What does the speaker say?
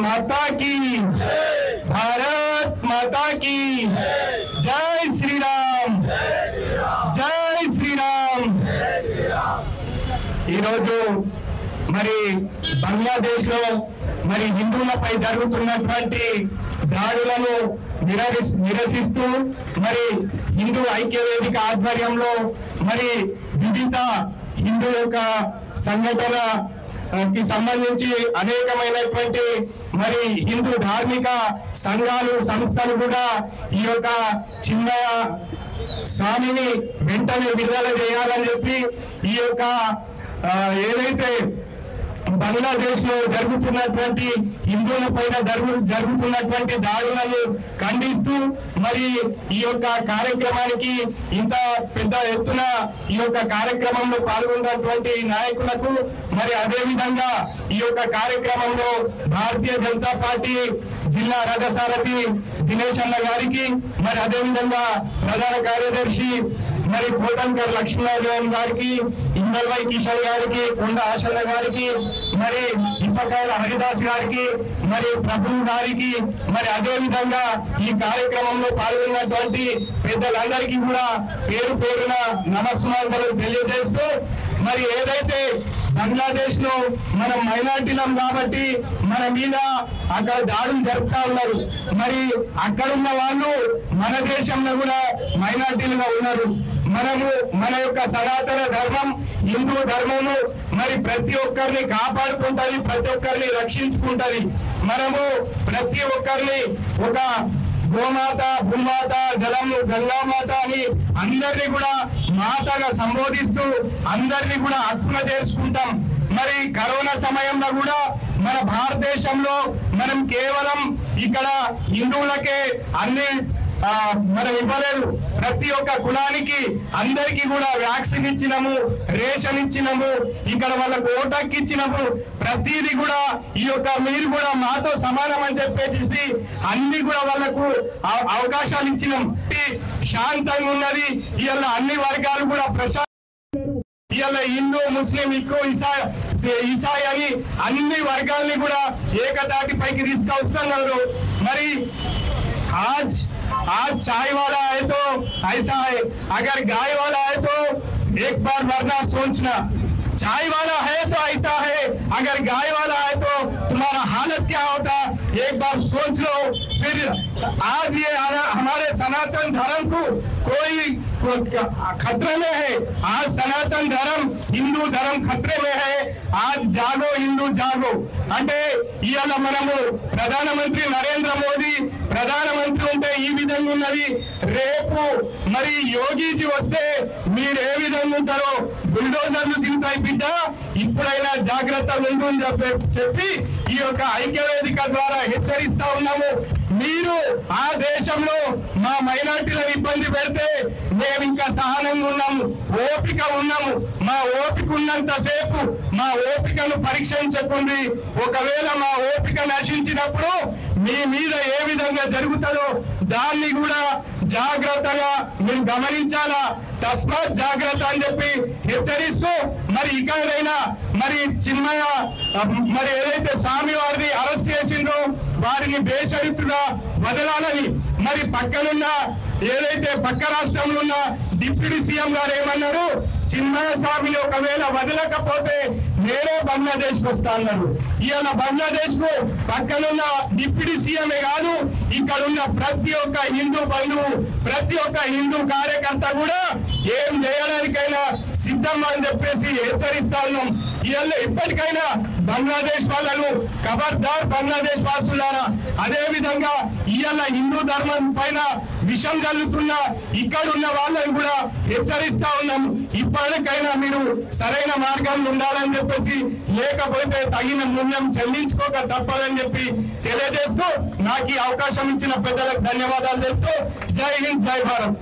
माता की, भारत माता की जय श्री राम, जय श्री राम। మరి బంగ్లాదేశ్ లో మరి హిందువులపై జరుగుతున్నటువంటి దాడులను నిరసిస్తూ మరి హిందూ ఐక్య వేదిక ఆధ్వర్యంలో మరి వివిధ హిందూ యొక్క సంఘటనకి సంబంధించి అనేకమైనటువంటి మరి హిందూ ధార్మిక సంఘాలు సంస్థలు కూడా ఈ యొక్క చిన్నయ స్వామిని వెంటనే విడుదల చేయాలని చెప్పి ఈ యొక్క ఏదైతే బంగ్లాదేశ్ లో జరుగుతున్నటువంటి హిందువుల పైన జరుగుతున్నటువంటి దాడులను ఖండిస్తూ మరి ఈ యొక్క కార్యక్రమానికి ఇంత పెద్ద ఎత్తున ఈ యొక్క కార్యక్రమంలో పాల్గొన్నటువంటి నాయకులకు మరి అదే విధంగా ఈ యొక్క కార్యక్రమంలో భారతీయ జనతా పార్టీ జిల్లా రథసారథి దినేష్ అన్న గారికి మరి అదే విధంగా ప్రధాన కార్యదర్శి మరి పోటంకర్ లక్ష్మీనారాయణ గారికి, ఇందల్వై కిషన్ గారికి, కొండ ఆశన్న గారికి, మరి ఇప్పకాయల హరిదాస్ గారికి, మరి ప్రభు గారికి, మరి అదే విధంగా ఈ కార్యక్రమంలో పాల్గొన్నటువంటి పెద్దలందరికీ కూడా పేరు పేరున నమస్కారాలు తెలియజేస్తూ మరి ఏదైతే బంగ్లాదేశ్ లో మనం మైనార్టీలం కాబట్టి మన మీద అక్కడ దాడులు జరుపుతా ఉన్నారు. మరి అక్కడున్న వాళ్ళు మన దేశంలో కూడా మైనార్టీలుగా ఉన్నారు. మన యొక్క సనాతన ధర్మం హిందూ ధర్మము మరి ప్రతి ఒక్కరిని కాపాడుకుంటది, ప్రతి ఒక్కరిని రక్షించుకుంటది. మనము ప్రతి ఒక్కరిని ఒక గోమాత, భూమాత, జలము, గంగామాత అని అందరినీ కూడా మాతగా సంబోధిస్తూ అందరినీ కూడా హక్కున చేర్చుకుంటాం. మరి కరోనా సమయంలో కూడా మన భారతదేశంలో మనం కేవలం ఇక్కడ హిందువులకే అన్ని మనం ఇవ్వలేదు. ప్రతి ఒక్క కులానికి అందరికీ కూడా వ్యాక్సిన్ ఇచ్చినాము, రేషన్ ఇచ్చినాము, ఇక్కడ వాళ్ళకు ఓటక్కి ఇచ్చినాము. ప్రతిదీ కూడా ఈ యొక్క మీరు కూడా మాతో సమానం అని చెప్పేసి అన్ని కూడా వాళ్ళకు అవకాశాలు ఇచ్చినాం. శాంతంగా ఉన్నది. ఇవాళ అన్ని వర్గాలు కూడా ఇవాళ హిందూ, ముస్లిం, ఎక్కువ ఈసాయి అని అన్ని వర్గాల్ని కూడా ఏకతాటిపైకి తీసుకొస్తున్నారు. మరి आज चाय वाला है तो ऐसा है, अगर गाय वाला है तो एक बार वरना सोचना, चाय वाला है तो ऐसा है, अगर गाय वाला है तो तुम्हारा हालत क्या होता एक बार सोच लो। फिर आज ये हमारे सनातन धर्म को कोई खतरे में है। आज सनातन धर्म हिंदू धर्म खतरे में है। आज जागो हिंदू जागो అంటే ఇవాళ మనము ప్రధానమంత్రి నరేంద్ర మోదీ ప్రధానమంత్రి ఉంటే ఈ విధంగా ఉన్నది. రేపు మరి యోగిజీ వస్తే మీరు ఏ విధంగా ఉంటారో బుల్డోజర్లు దిగుతాయి బిడ్డ, ఇప్పుడైనా జాగ్రత్తగా ఉండు అని చెప్పి ఈ యొక్క ఐక్యవేదిక ద్వారా హెచ్చరిస్తా ఉన్నాము. మీరు ఆ దేశంలో మా మైనార్టీలను ఇబ్బంది పెడితే మేము ఇంకా సహనంగా ఉన్నాము, ఓపిక ఉన్నాము. మా ఓపిక ఉన్నంత సేపు మా ఓపికను పరీక్షించకుండి, ఒకవేళ మా ఓపిక నశించినప్పుడు మీ మీద ఏ విధంగా జరుగుతుందో దాన్ని కూడా జాగ్రత్తగా మీరు గమనించాలా. తస్మాత్ జాగ్రత్త అని చెప్పి హెచ్చరిస్తూ మరి ఇకైనా మరి చిన్మయ మరి ఏదైతే స్వామి వారిని అరెస్ట్ చేసిండ్రో వారిని బేషరతుగా వదలాలని మరి పక్కనున్న ఏదైతే పక్క రాష్ట్రంలో ఉన్న డిప్యూటీ సీఎం గారు ఏమన్నారు, చిన్మయ స్వామిని ఒకవేళ వదలకపోతే నేనే బంగ్లాదేశ్ వస్తా అన్నారు. ఇవాళ బంగ్లాదేశ్ కు పక్కనున్న డిప్యూటీ సీఎంఏ కాదు, ఇక్కడ ఉన్న ప్రతి ఒక్క హిందూ బంధువు, ప్రతి ఒక్క హిందూ కార్యకర్త కూడా ఏం చేయడానికైనా సిద్ధం అని చెప్పేసి హెచ్చరిస్తా ఉన్నాం. ఇవాళ ఇప్పటికైనా బంగ్లాదేశ్ వాళ్ళను ఖబర్దార్ బంగ్లాదేశ్ వాసులారా. అదే విధంగా ఇవాళ హిందూ ధర్మం పైన విషం జల్లుతున్న ఇక్కడ ఉన్న వాళ్ళని కూడా హెచ్చరిస్తా ఉన్నాం. ఇప్పటికైనా మీరు సరైన మార్గంలో ఉండాలని చెప్పేసి, లేకపోతే తగిన మూల్యం చెల్లించుకోక తప్పదని చెప్పి తెలియజేస్తూ నాకు ఈ అవకాశం ఇచ్చిన పెద్దలకు ధన్యవాదాలు తెలుపుతూ జై హింద్, జై భారత్.